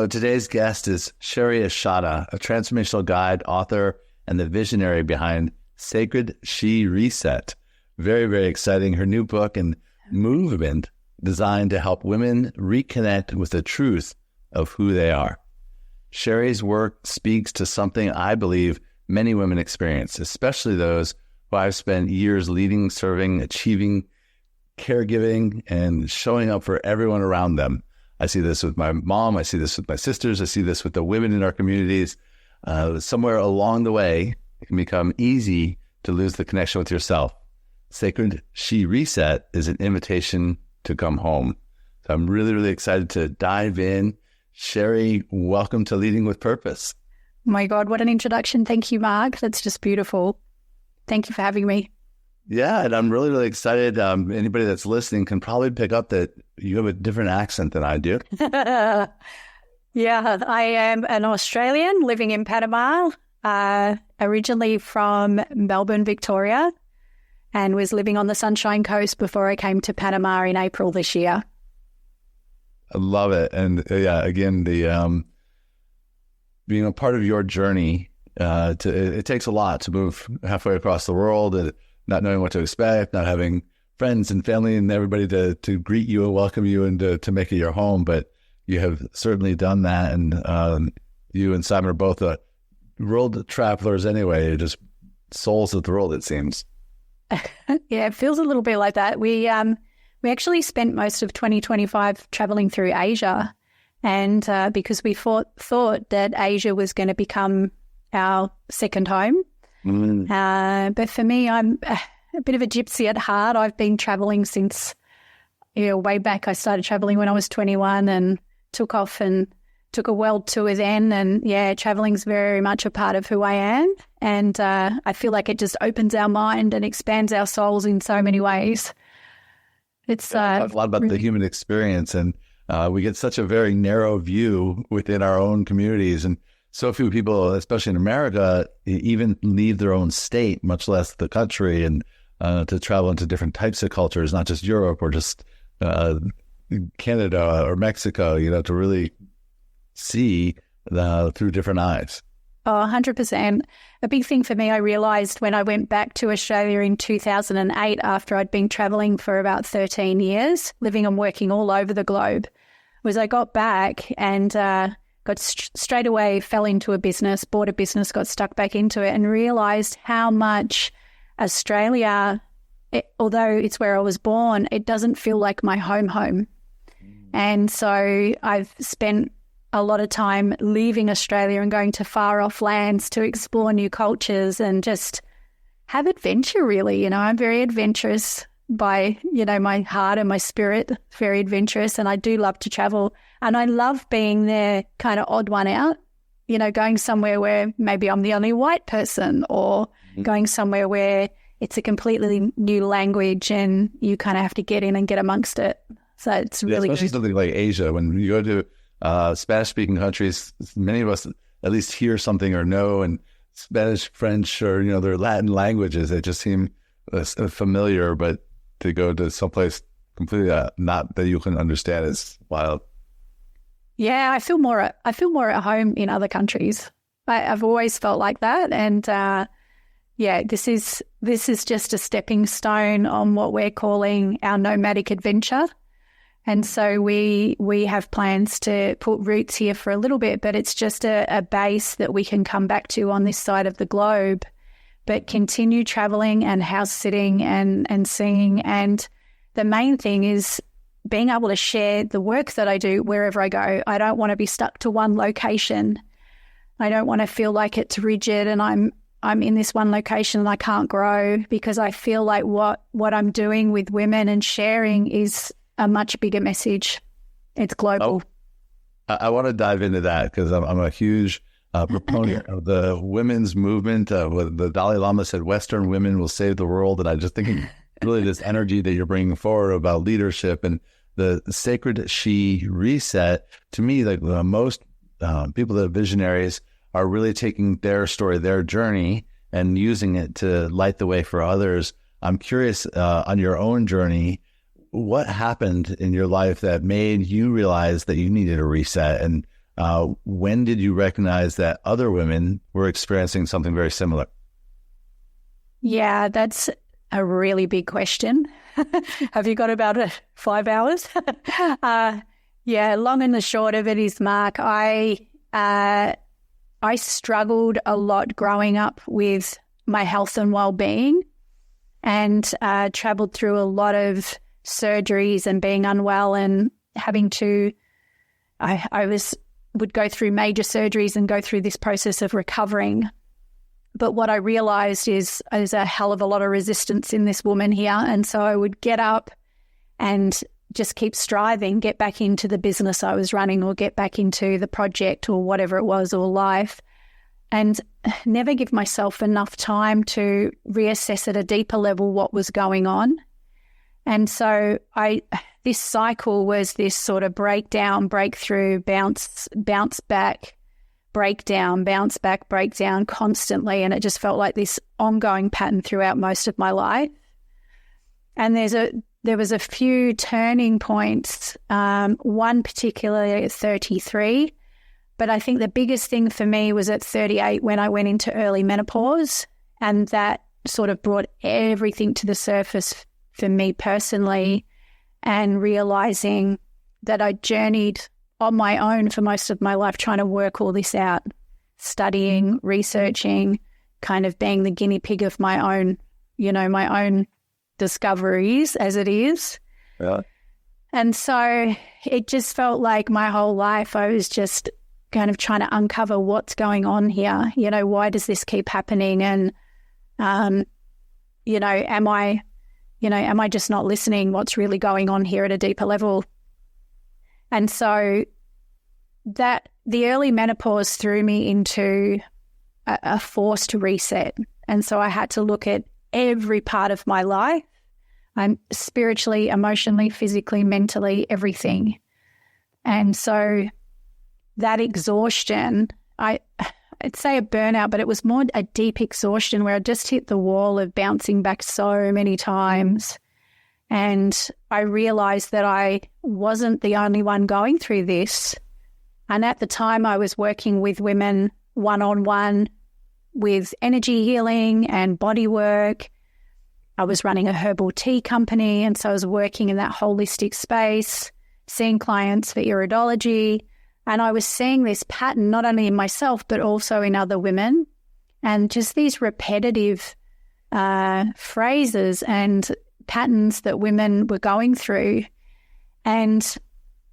So today's guest is Cherie Ashana, a transformational guide, author, and the visionary behind SacredSHE Reset. Very, very exciting. Her new book and movement designed to help women reconnect with the truth of who they are. Cherie's work speaks to something I believe many women experience, especially those who I've spent years leading, serving, achieving, caregiving, and showing up for everyone around them. I see this with my mom. I see this with my sisters. I see this with the women in our communities. Somewhere along the way, it can become easy to lose the connection with yourself. SacredSHE Reset is an invitation to come home. So I'm really, really excited to dive in. Cherie, welcome to Leading with Purpose. My God, what an introduction. Thank you, Mark. That's just beautiful. Thank you for having me. Yeah, and I'm really, really excited. Anybody that's listening can probably pick up that you have a different accent than I do. Yeah, I am an Australian living in Panama, originally from Melbourne, Victoria, and was living on the Sunshine Coast before I came to Panama in April this year. I love it. And yeah, again, the being a part of your journey, it takes a lot to move halfway across the world, and not knowing what to expect, not having friends and family and everybody to greet you and welcome you and to make it your home. But you have certainly done that. And you and Simon are both world travelers anyway. You're just souls of the world, it seems. Yeah, it feels a little bit like that. We actually spent most of 2025 traveling through Asia. And because we thought that Asia was going to become our second home. But for me, I'm a bit of a gypsy at heart. I've been traveling since, way back. I started traveling when I was 21 and took off and took a world tour then. And yeah, traveling's very much a part of who I am. And I feel like it just opens our mind and expands our souls in so many ways. It's talk a lot about the human experience, and we get such a very narrow view within our own communities. And so few people, especially in America, even leave their own state, much less the country, and to travel into different types of cultures, not just Europe or just Canada or Mexico, to really see through different eyes. Oh, 100%. A big thing for me, I realised when I went back to Australia in 2008 after I'd been travelling for about 13 years, living and working all over the globe, was I got back and got straight away, fell into a business, bought a business, got stuck back into it and realised how much Australia, although it's where I was born, it doesn't feel like my home. And so I've spent a lot of time leaving Australia and going to far off lands to explore new cultures and just have adventure, really. I'm very adventurous by, my heart and my spirit, very adventurous, and I do love to travel. And I love being the kind of odd one out, going somewhere where maybe I'm the only white person, or going somewhere where it's a completely new language and you kind of have to get in and get amongst it. So it's really especially good. Something like Asia. When you go to Spanish-speaking countries, many of us at least hear something or know, and Spanish, French, or their Latin languages, they just seem familiar. But to go to someplace completely not that you can understand is wild. Yeah, I feel more at home in other countries. I've always felt like that, and this is just a stepping stone on what we're calling our nomadic adventure. And so we have plans to put roots here for a little bit, but it's just a base that we can come back to on this side of the globe, but continue traveling and house sitting and seeing. And the main thing is being able to share the work that I do wherever I go. I don't want to be stuck to one location. I don't want to feel like it's rigid and I'm in this one location and I can't grow, because I feel like what I'm doing with women and sharing is a much bigger message. It's global. I want to dive into that because I'm a huge proponent of the women's movement. The Dalai Lama said, Western women will save the world. And I just think really this energy that you're bringing forward about leadership and the SacredSHE Reset, to me, like most people that are visionaries are really taking their story, their journey, and using it to light the way for others. I'm curious on your own journey, what happened in your life that made you realize that you needed a reset? And When did you recognize that other women were experiencing something very similar? Yeah, that's a really big question. Have you got about 5 hours? Yeah, long and the short of it is, Mark, I struggled a lot growing up with my health and well-being, and traveled through a lot of surgeries and being unwell and having to, would go through major surgeries and go through this process of recovering. But what I realized is there's a hell of a lot of resistance in this woman here. And so I would get up and just keep striving, get back into the business I was running, or get back into the project or whatever it was, or life, and never give myself enough time to reassess at a deeper level what was going on. And so this cycle was this sort of breakdown, breakthrough, bounce back, breakdown, bounce back, breakdown constantly. And it just felt like this ongoing pattern throughout most of my life. And there was a few turning points, one particularly at 33. But I think the biggest thing for me was at 38 when I went into early menopause, and that sort of brought everything to the surface for me personally, and realizing that I journeyed on my own for most of my life trying to work all this out, studying, researching, kind of being the guinea pig of my own, my own discoveries as it is. Yeah. And so it just felt like my whole life I was just kind of trying to uncover what's going on here. Why does this keep happening? And, am I just not listening? What's really going on here at a deeper level? And so that the early menopause threw me into a forced reset. And so I had to look at every part of my life. I'm spiritually, emotionally, physically, mentally, everything. And so that exhaustion, I'd say a burnout, but it was more a deep exhaustion where I just hit the wall of bouncing back so many times. And I realized that I wasn't the only one going through this. And at the time I was working with women one-on-one with energy healing and bodywork. I was running a herbal tea company, and so I was working in that holistic space, seeing clients for iridology. And I was seeing this pattern not only in myself, but also in other women, and just these repetitive phrases and patterns that women were going through. And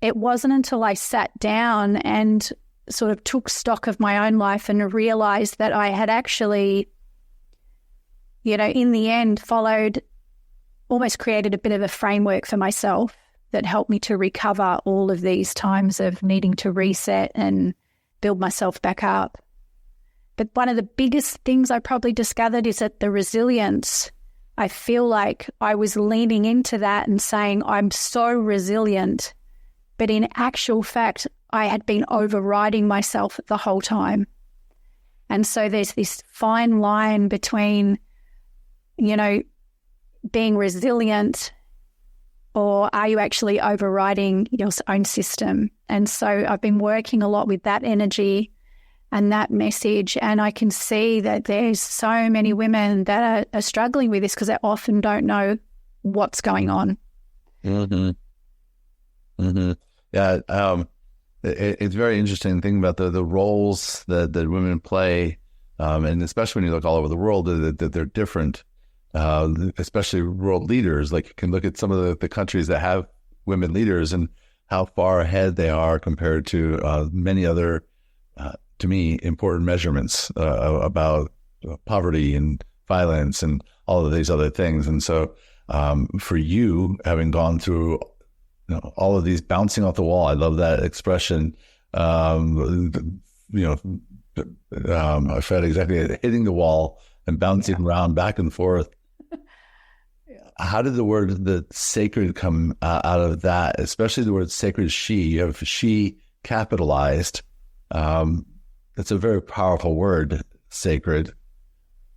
it wasn't until I sat down and sort of took stock of my own life and realized that I had actually, in the end, almost created a bit of a framework for myself that helped me to recover all of these times of needing to reset and build myself back up. But one of the biggest things I probably discovered is that the resilience, I feel like I was leaning into that and saying, I'm so resilient. But in actual fact, I had been overriding myself the whole time. And so there's this fine line between, being resilient, or are you actually overriding your own system? And so I've been working a lot with that energy and that message, and I can see that there's so many women that are struggling with this because they often don't know what's going on. Mm-hmm. Mm-hmm. Yeah, it's very interesting thinking about the roles that women play, and especially when you look all over the world, that they're different. Especially world leaders, like you can look at some of the countries that have women leaders and how far ahead they are compared to many other, to me, important measurements about poverty and violence and all of these other things. And so for you, having gone through all of these bouncing off the wall, I love that expression, I felt exactly hitting the wall and bouncing around back and forth. How did the sacred come out of that? Especially the word sacred she. You have she capitalized. That's a very powerful word, sacred.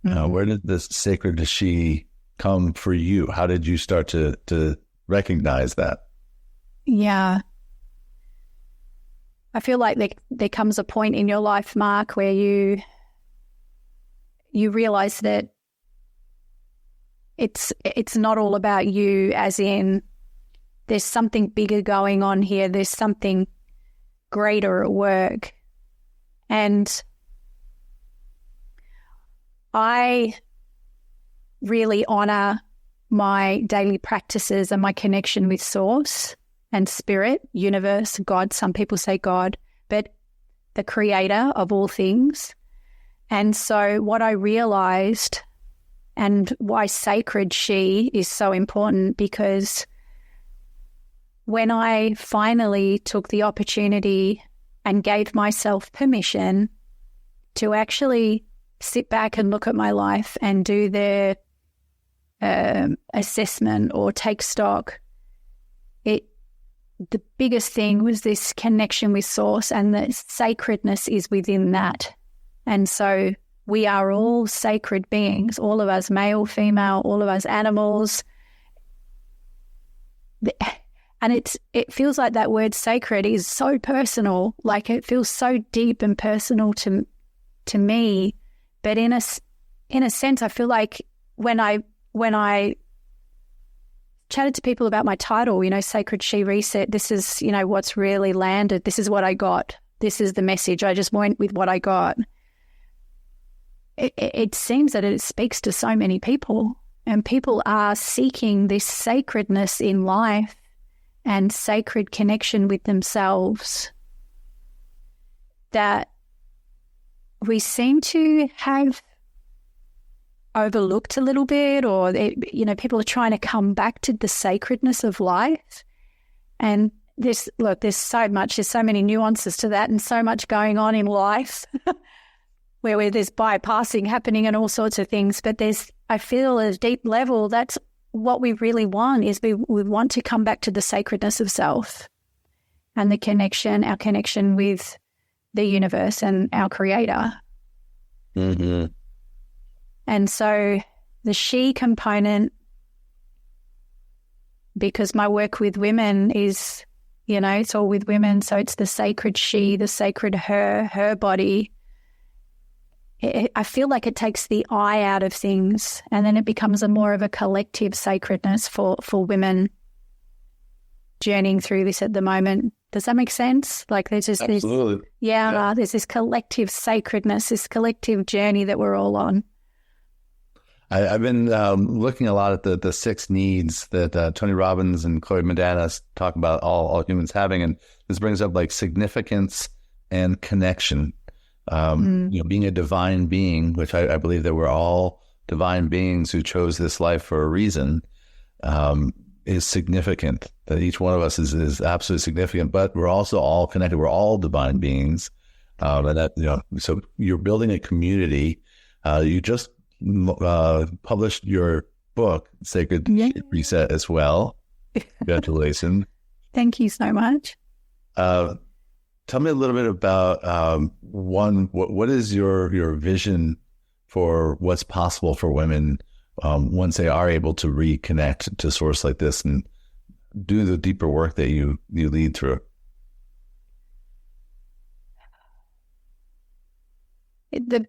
Mm-hmm. Where did this sacred she come for you? How did you start to recognize that? Yeah. I feel like there comes a point in your life, Mark, where you realize that it's not all about you, as in there's something bigger going on here. There's something greater at work. And I really honor my daily practices and my connection with Source and Spirit, Universe, God. Some people say God, but the creator of all things. And so what I realized, and why SacredSHE is so important, because when I finally took the opportunity and gave myself permission to actually sit back and look at my life and do the assessment or take stock, the biggest thing was this connection with Source, and the sacredness is within that. And so we are all sacred beings, all of us, male, female, all of us animals. And it feels like that word sacred is so personal, like it feels so deep and personal to me. But in a sense, I feel like when I chatted to people about my title, SacredSHE Reset, this is, what's really landed. This is what I got. This is the message. I just went with what I got. It seems that it speaks to so many people, and people are seeking this sacredness in life and sacred connection with themselves that we seem to have overlooked a little bit, or people are trying to come back to the sacredness of life. And there's so many nuances to that, and so much going on in life where there's bypassing happening and all sorts of things. But I feel at a deep level, that's what we really want, is we want to come back to the sacredness of self and our connection with the universe and our creator. Mm-hmm. And so the she component, because my work with women is, it's all with women. So it's the sacred she, the sacred her body. I feel like it takes the I out of things, and then it becomes more of a collective sacredness for women journeying through this at the moment. Does that make sense? Like there's just Absolutely. There's this collective sacredness, this collective journey that we're all on. I've been looking a lot at the 6 needs that Tony Robbins and Chloe Medana talk about all humans having, and this brings up like significance and connection. Being a divine being, which I believe that we're all divine beings who chose this life for a reason, is significant. That each one of us is absolutely significant, but we're also all connected. We're all divine beings, and that so you're building a community. You just published your book, SacredSHE Reset, as well. Congratulations! Thank you so much. Tell me a little bit about what is your vision for what's possible for women once they are able to reconnect to Source like this and do the deeper work that you lead through? The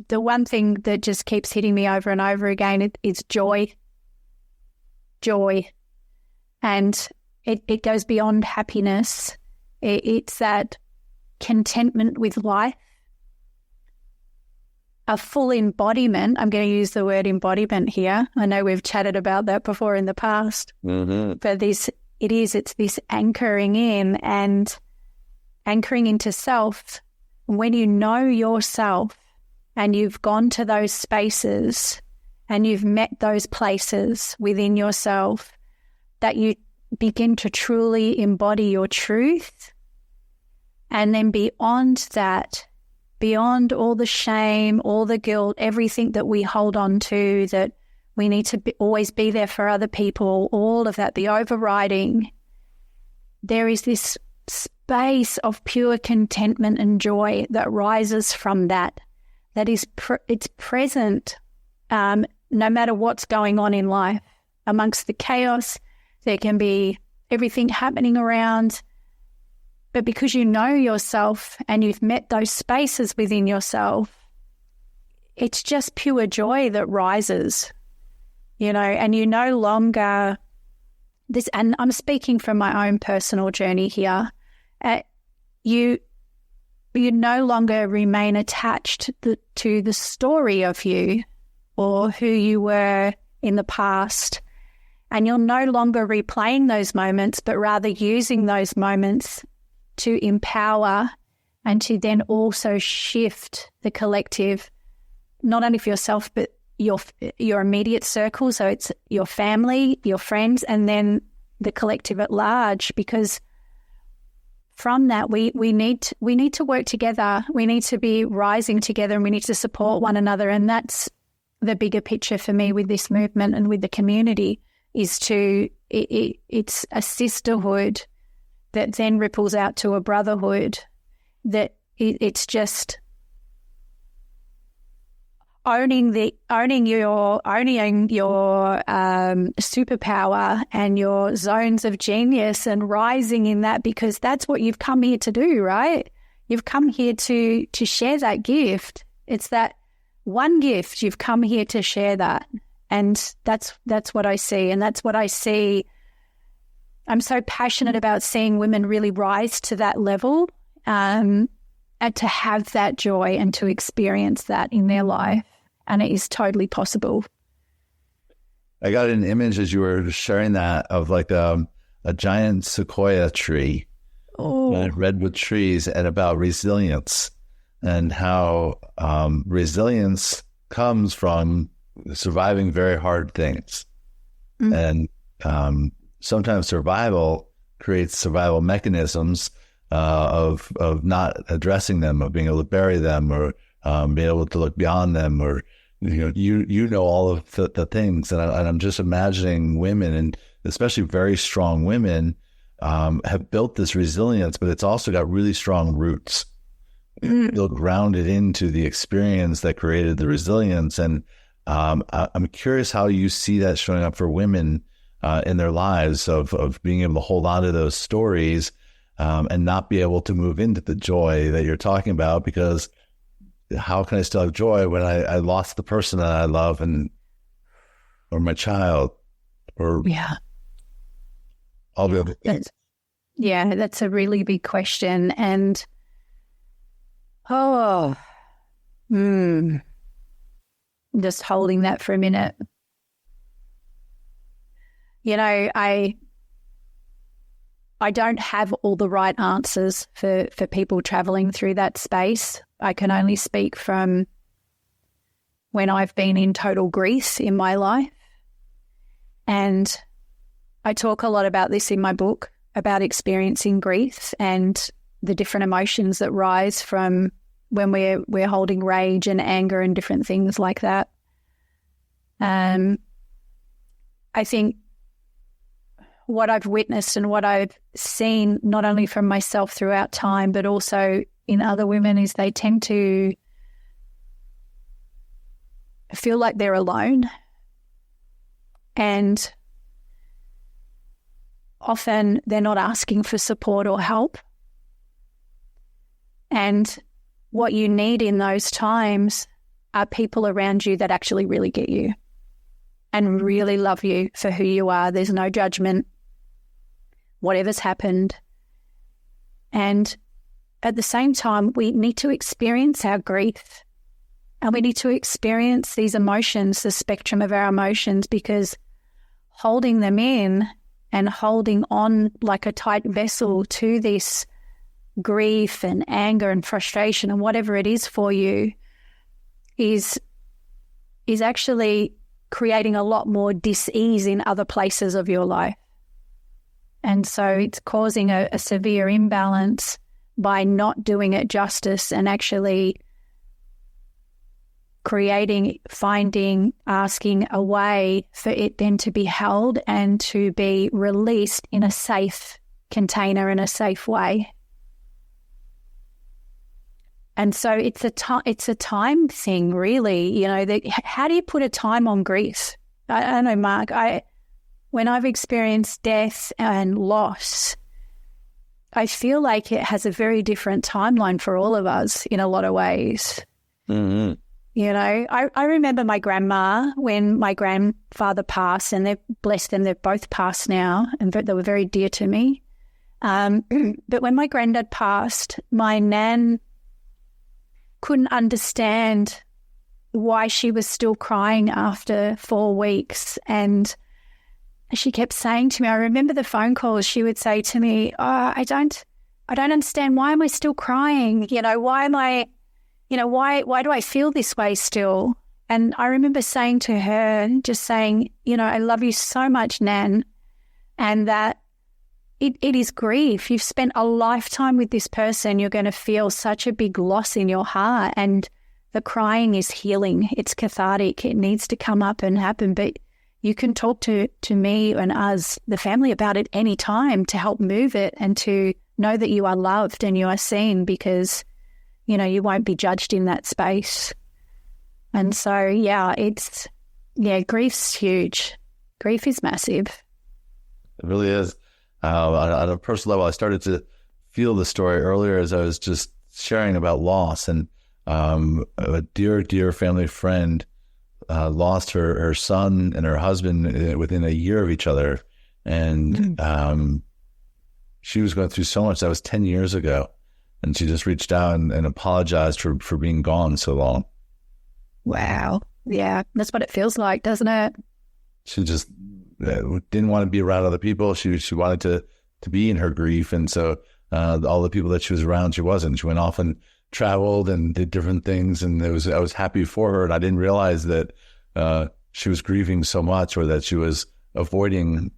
one thing that just keeps hitting me over and over again is joy. And it goes beyond happiness. It's that contentment with life, a full embodiment. I'm going to use the word embodiment here. I know we've chatted about that before in the past, but it's this anchoring in and anchoring into self. When you know yourself and you've gone to those spaces and you've met those places within yourself, that you begin to truly embody your truth. And then beyond that, beyond all the shame, all the guilt, everything that we hold on to, that we need to always be there for other people, all of that, the overriding, there is this space of pure contentment and joy that rises from that is it's present no matter what's going on in life. Amongst the chaos, there can be everything happening around. But because you know yourself and you've met those spaces within yourself, it's just pure joy that rises, and you no longer this, and I'm speaking from my own personal journey here, you no longer remain attached to the story of you or who you were in the past, and you're no longer replaying those moments, but rather using those moments to empower and to then also shift the collective, not only for yourself, but your immediate circle. So it's your family, your friends, and then the collective at large, because from that we need to work together. We need to be rising together, and we need to support one another. And that's the bigger picture for me with this movement and with the community, is it's a sisterhood that then ripples out to a brotherhood, that it's just owning your superpower and your zones of genius and rising in that, because that's what you've come here to do, right? You've come here to share that gift. It's that one gift. You've come here to share that. And that's what I see. And that's what I see. I'm so passionate about seeing women really rise to that level, and to have that joy and to experience that in their life. And it is totally possible. I got an image as you were sharing that of like a giant sequoia tree, redwood trees, and about resilience, and how resilience comes from surviving very hard things. And sometimes survival creates survival mechanisms of not addressing them, of being able to bury them, or being able to look beyond them, or all of the things. And I'm just imagining women, and especially very strong women, have built this resilience, but it's also got really strong roots. They'll ground it into the experience that created the resilience. And I'm curious how you see that showing up for women in their lives, of being able to hold on to those stories and not be able to move into the joy that you're talking about, because how can I still have joy when I lost the person that I love, or my child, or all the other things? That's a really big question. And just holding that for a minute. I don't have all the right answers for people traveling through that space. I can only speak from when I've been in total grief in my life. And I talk a lot about this in my book, about experiencing grief and the different emotions that rise from when we're holding rage and anger and different things like that. I think what I've witnessed and what I've seen, not only from myself throughout time, but also in other women, is they tend to feel like they're alone. And often they're not asking for support or help. And what you need in those times are people around you that actually really get you and really love you for who you are. There's no judgment, whatever's happened. And at the same time, we need to experience our grief, and we need to experience these emotions, the spectrum of our emotions, because holding them in and holding on like a tight vessel to this grief and anger and frustration and whatever it is for you is actually creating a lot more dis-ease in other places of your life. And so it's causing a severe imbalance by not doing it justice, and actually creating, finding, asking a way for it then to be held and to be released in a safe container, in a safe way. And so it's a time thing, really. How do you put a time on grief? I don't know, Mark. When I've experienced death and loss, I feel like it has a very different timeline for all of us in a lot of ways. Mm-hmm. You know, I remember my grandma when my grandfather passed, and they've blessed them, they've both passed now, and they were very dear to me. But when my granddad passed, my nan couldn't understand why she was still crying after 4 weeks. And she kept saying to me, I remember the phone calls, she would say to me, I don't understand. Why am I still crying? You know, why am I, you know, why do I feel this way still? And I remember saying to her, just saying, you know, I love you so much, Nan, and that it is grief. You've spent a lifetime with this person. You're going to feel such a big loss in your heart, and the crying is healing. It's cathartic. It needs to come up and happen, but you can talk to me and us, the family, about it any time to help move it and to know that you are loved and you are seen, because you know, you won't be judged in that space. And so, grief's huge. Grief is massive. It really is. On a personal level, I started to feel the story earlier as I was just sharing about loss. And a dear, dear family friend lost her son and her husband within a year of each other. And she was going through so much. That was 10 years ago. And she just reached out and apologized for being gone so long. Wow. Yeah, that's what it feels like, doesn't it? She just didn't want to be around other people. She wanted to be in her grief. And so all the people that she was around, she wasn't. She went off and traveled and did different things. And I was happy for her. And I didn't realize that she was grieving so much, or that she was avoiding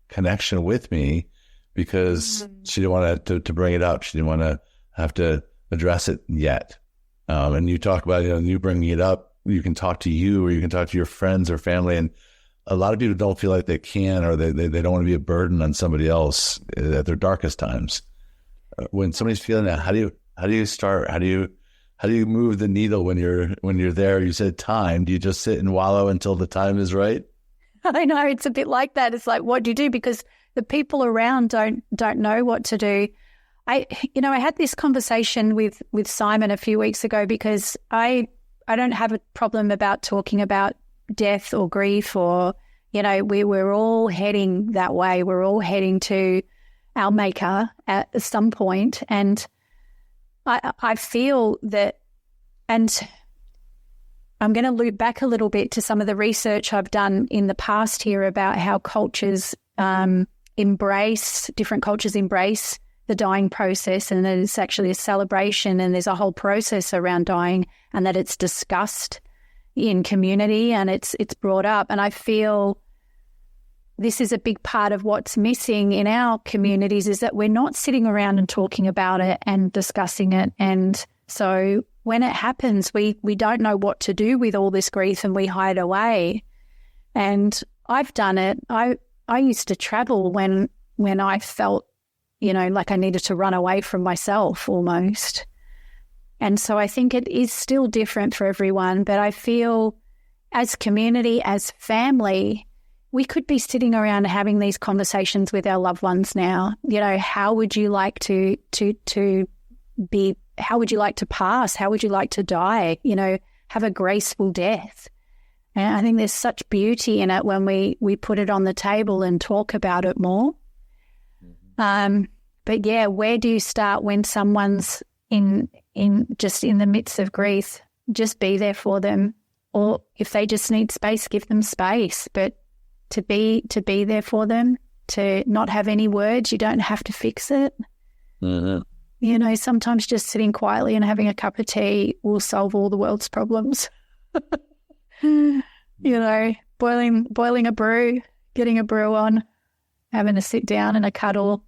connection with me because she didn't want to bring it up. She didn't want to have to address it yet. And you talk about, you bringing it up, you can talk to you, or you can talk to your friends or family. And a lot of people don't feel like they can, or they don't want to be a burden on somebody else at their darkest times. When somebody's feeling that, how do you start? How do you move the needle when you're there? You said time. Do you just sit and wallow until the time is right? I know, it's a bit like that. It's like, what do you do? Because the people around don't know what to do. I had this conversation with Simon a few weeks ago, because I don't have a problem about talking about death or grief, or, we're all heading that way. We're all heading to our maker at some point. And I feel that, and I'm going to loop back a little bit to some of the research I've done in the past here about how different cultures embrace the dying process, and that it's actually a celebration, and there's a whole process around dying, and that it's discussed in community and it's brought up. And I feel this is a big part of what's missing in our communities, is that we're not sitting around and talking about it and discussing it. And so when it happens, we don't know what to do with all this grief, and we hide away. And I've done it. I used to travel when I felt like I needed to run away from myself almost. And so I think it is still different for everyone, but I feel as community, as family, we could be sitting around having these conversations with our loved ones now. How would you like to be, how would you like to pass? How would you like to die? Have a graceful death. And I think there's such beauty in it when we put it on the table and talk about it more. But yeah, where do you start when someone's in the midst of grief? Just be there for them, or if they just need space, give them space. But to be there for them, to not have any words, you don't have to fix it. Mm-hmm. Sometimes just sitting quietly and having a cup of tea will solve all the world's problems. Boiling a brew, getting a brew on, having a sit down and a cuddle.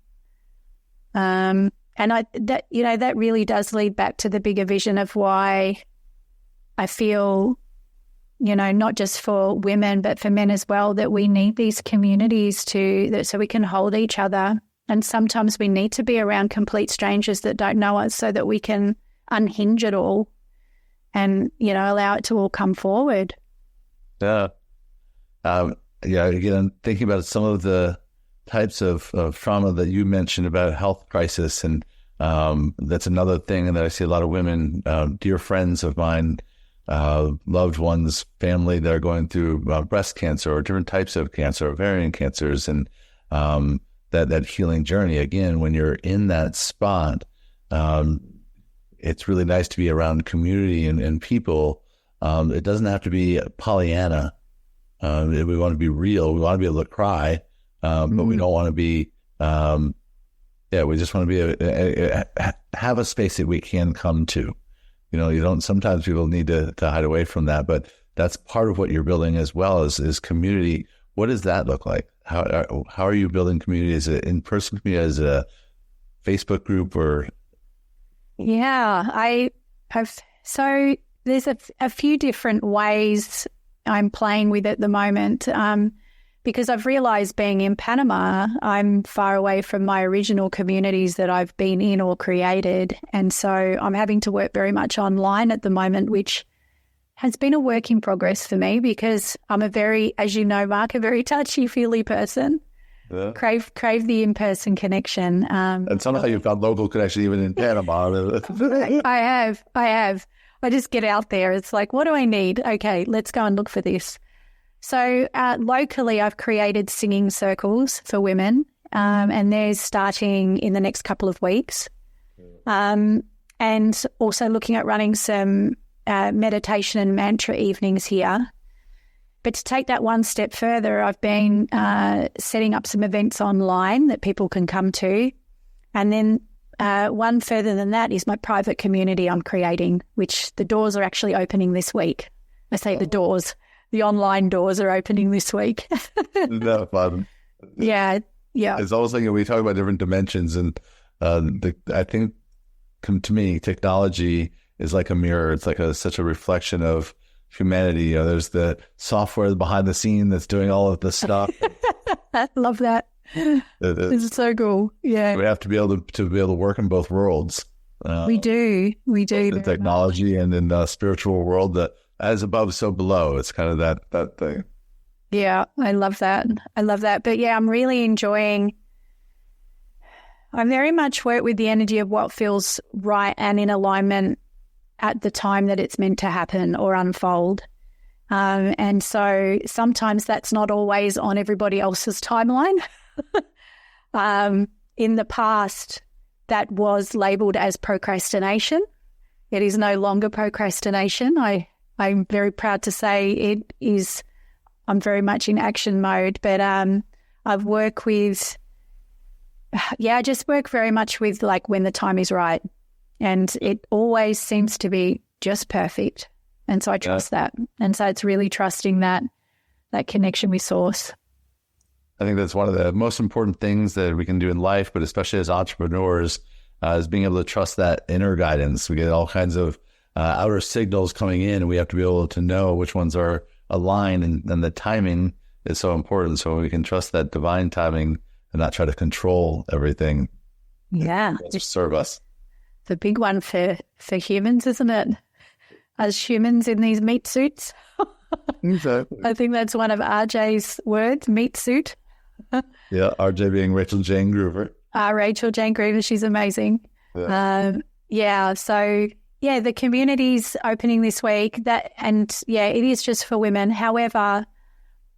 And that really does lead back to the bigger vision of why I feel, not just for women, but for men as well, that we need these communities so we can hold each other. And sometimes we need to be around complete strangers that don't know us, so that we can unhinge it all and, allow it to all come forward. Yeah. Again, I'm thinking about some of the types of trauma that you mentioned about health crisis, and that's another thing that I see a lot of women, dear friends of mine, loved ones, family that are going through breast cancer or different types of cancer, ovarian cancers, and that healing journey. Again, when you're in that spot, it's really nice to be around community and people. It doesn't have to be Pollyanna. We want to be real. We want to be able to cry, but we don't want to be. We just want to be have a space that we can come to. You don't. Sometimes people need to hide away from that, but that's part of what you're building as well is community. What does that look like? How are you building community? Is it in-person community? Is it a Facebook group or? Yeah, I have. So there's a few different ways I'm playing with at the moment, because I've realized being in Panama, I'm far away from my original communities that I've been in or created. And so I'm having to work very much online at the moment, which has been a work in progress for me because I'm as you know, Mark, a very touchy-feely person. Yeah. Crave the in-person connection. And somehow you've got local connection even in Panama. I have. I just get out there. It's like, what do I need? Okay, let's go and look for this. So locally, I've created singing circles for women, and they're starting in the next couple of weeks. And also looking at running some meditation and mantra evenings here. But to take that one step further, I've been setting up some events online that people can come to. And then one further than that is my private community I'm creating, which the doors are actually opening this week. I say the doors. The online doors are opening this week. Isn't that fun? Yeah. It's almost like we talk about different dimensions, and I think to me, technology is like a mirror. It's like such a reflection of humanity. There's the software behind the scene that's doing all of this stuff. I love that. It's so cool. Yeah, we have to be able to work in both worlds. We do. The technology and in the spiritual world, that as above, so below. It's kind of that thing. Yeah, I love that. But yeah, I'm really enjoying. I very much work with the energy of what feels right and in alignment at the time that it's meant to happen or unfold. And so sometimes that's not always on everybody else's timeline. In the past, that was labeled as procrastination. It is no longer procrastination. I'm very proud to say it is. I'm very much in action mode, but I just work very much with like when the time is right. And it always seems to be just perfect. And so I trust that. And so it's really trusting that connection with source. I think that's one of the most important things that we can do in life, but especially as entrepreneurs, is being able to trust that inner guidance. We get all kinds of outer signals coming in, and we have to be able to know which ones are aligned, and the timing is so important. So we can trust that divine timing and not try to control everything. Yeah. Just serve us. The big one for humans, isn't it? As humans in these meat suits. Exactly. I think that's one of RJ's words, meat suit. Yeah, RJ being Rachel Jane Groover. Rachel Jane Groover, she's amazing. Yeah. So the community's opening this week. It is just for women. However,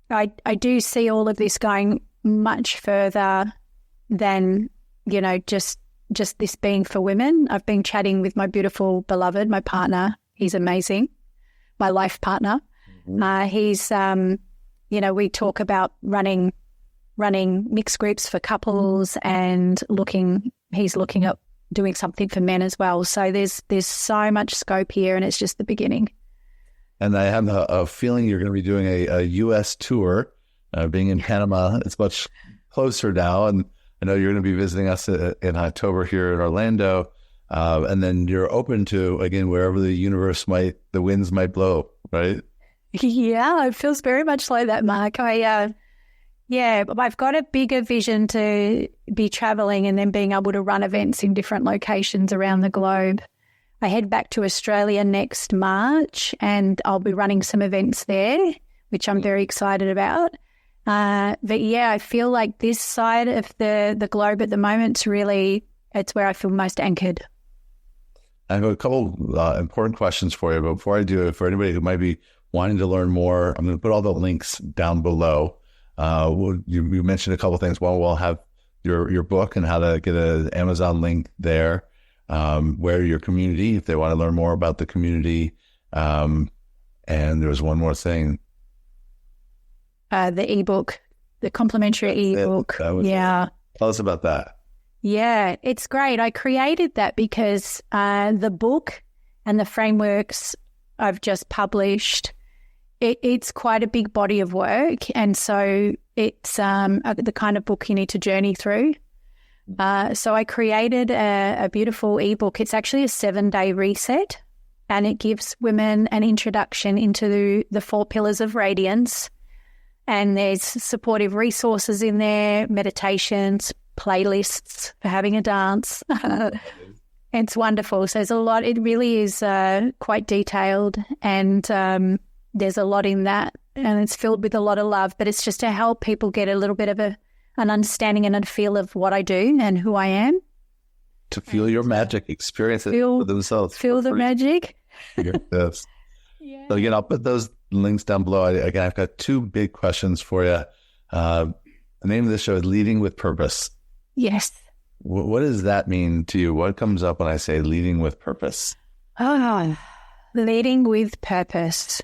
I do see all of this going much further than, just this being for women. I've been chatting with my beautiful beloved, my partner. He's amazing, my life partner. Mm-hmm. He's, we talk about running mixed groups for couples, and he's looking at doing something for men as well. So there's so much scope here, and it's just the beginning. And I have a feeling you're going to be doing a U.S. tour. Being in Panama, it's much closer now, and I know you're going to be visiting us in October here in Orlando, and then you're open to, again, wherever the winds might blow, right? Yeah, it feels very much like that, Mark. I've got a bigger vision to be traveling and then being able to run events in different locations around the globe. I head back to Australia next March, and I'll be running some events there, which I'm very excited about. But yeah, I feel like this side of the globe at the moment it's where I feel most anchored. I have a couple important questions for you, but before I do it, for anybody who might be wanting to learn more, I'm going to put all the links down below. You mentioned a couple of things. One, we'll have your book and how to get an Amazon link there, where your community, if they want to learn more about the community. And there was one more thing. The ebook, the complimentary ebook. Yeah. Tell us about that. Yeah, it's great. I created that because the book and the frameworks I've just published, it's quite a big body of work. And so it's the kind of book you need to journey through. So I created a beautiful ebook. It's actually a 7-day reset, and it gives women an introduction into the 4 pillars of radiance. And there's supportive resources in there, meditations, playlists for having a dance. It's wonderful. So there's a lot. It really is quite detailed, and there's a lot in that, and it's filled with a lot of love. But it's just to help people get a little bit of an understanding and a feel of what I do and who I am. To feel your magic, experience it for themselves. Feel the magic. Yes. Yeah. So again, I'll put those links down below. Again, I've got 2 big questions for you. The name of this show is Leading with Purpose. Yes. What does that mean to you? What comes up when I say leading with purpose? Oh, leading with purpose.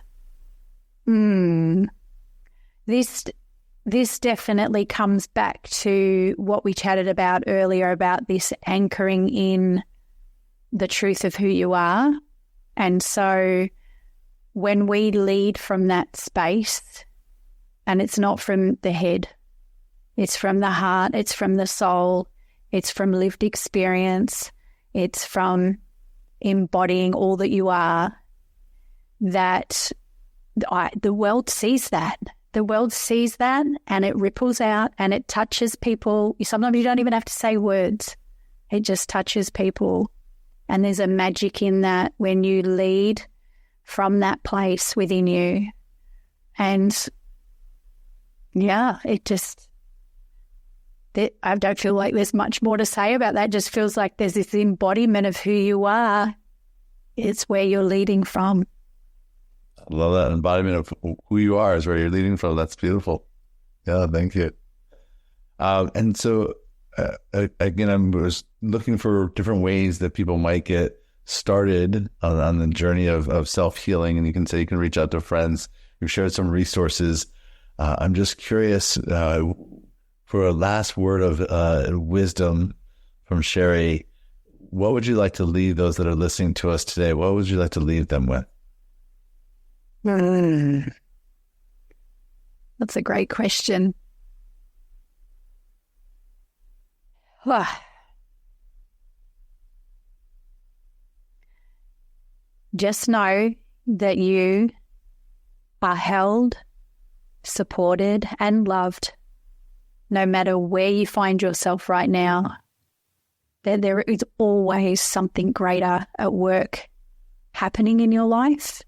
This definitely comes back to what we chatted about earlier, about this anchoring in the truth of who you are. And so when we lead from that space, and it's not from the head, it's from the heart, it's from the soul, it's from lived experience, it's from embodying all that you are, that the world sees that. The world sees that, and it ripples out and it touches people. Sometimes you don't even have to say words. It just touches people. And there's a magic in that when you lead from that place within you. And yeah, I don't feel like there's much more to say about that. It just feels like there's this embodiment of who you are. It's where you're leading from. I love that embodiment of who you are is where you're leading from. That's beautiful. Yeah, thank you. And so, again, I was looking for different ways that people might get started on the journey of self-healing. And you can reach out to friends. We've shared some resources. I'm just curious for a last word of wisdom from Cherie. What would you like to leave those that are listening to us today? What would you like to leave them with? That's a great question. Just know that you are held, supported, and loved no matter where you find yourself right now. That there is always something greater at work happening in your life.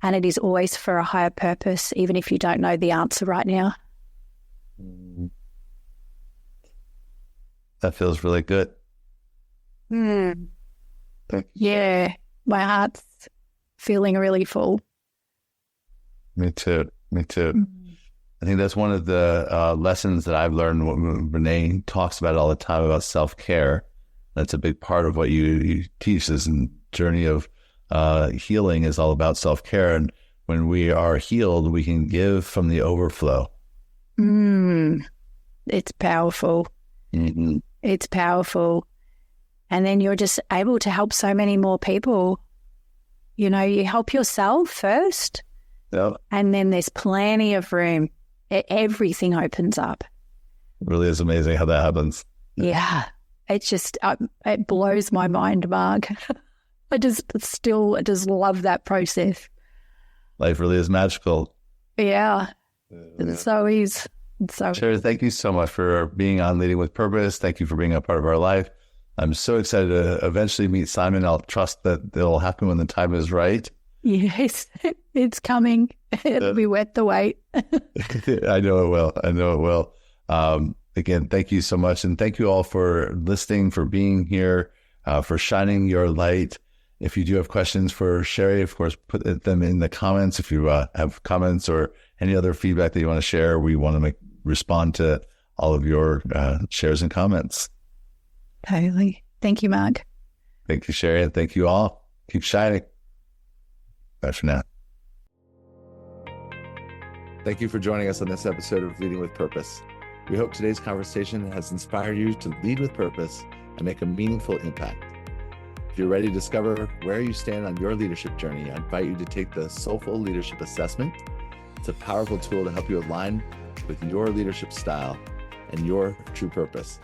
And it is always for a higher purpose, even if you don't know the answer right now. That feels really good. Yeah, my heart's feeling really full. Me too. I think that's one of the lessons that I've learned. What Renee talks about all the time about self-care. That's a big part of what you teach. This journey of healing is all about self-care. And when we are healed, we can give from the overflow. It's powerful. Mm-hmm. It's powerful. And then you're just able to help so many more people. You know, you help yourself first. Yep. And then there's plenty of room. Everything opens up. It really is amazing how that happens. Yeah. It just, it blows my mind, Mark. I just love that process. Life really is magical. Yeah. It so is. Cherie, thank you so much for being on Leading with Purpose. Thank you for being a part of our life. I'm so excited to eventually meet Simon. I'll trust that it'll happen when the time is right. Yes, it's coming. It'll be worth the wait. I know it will. I know it will. Again, thank you so much. And thank you all for listening, for being here, for shining your light. If you do have questions for Cherie, of course, put them in the comments. If you have comments or any other feedback that you want to share, we want to respond to all of your shares and comments. Totally. Thank you, Mark. Thank you, Cherie, and thank you all. Keep shining. Bye for now. Thank you for joining us on this episode of Leading with Purpose. We hope today's conversation has inspired you to lead with purpose and make a meaningful impact. If you're ready to discover where you stand on your leadership journey, I invite you to take the Soulful Leadership Assessment. It's a powerful tool to help you align with your leadership style and your true purpose.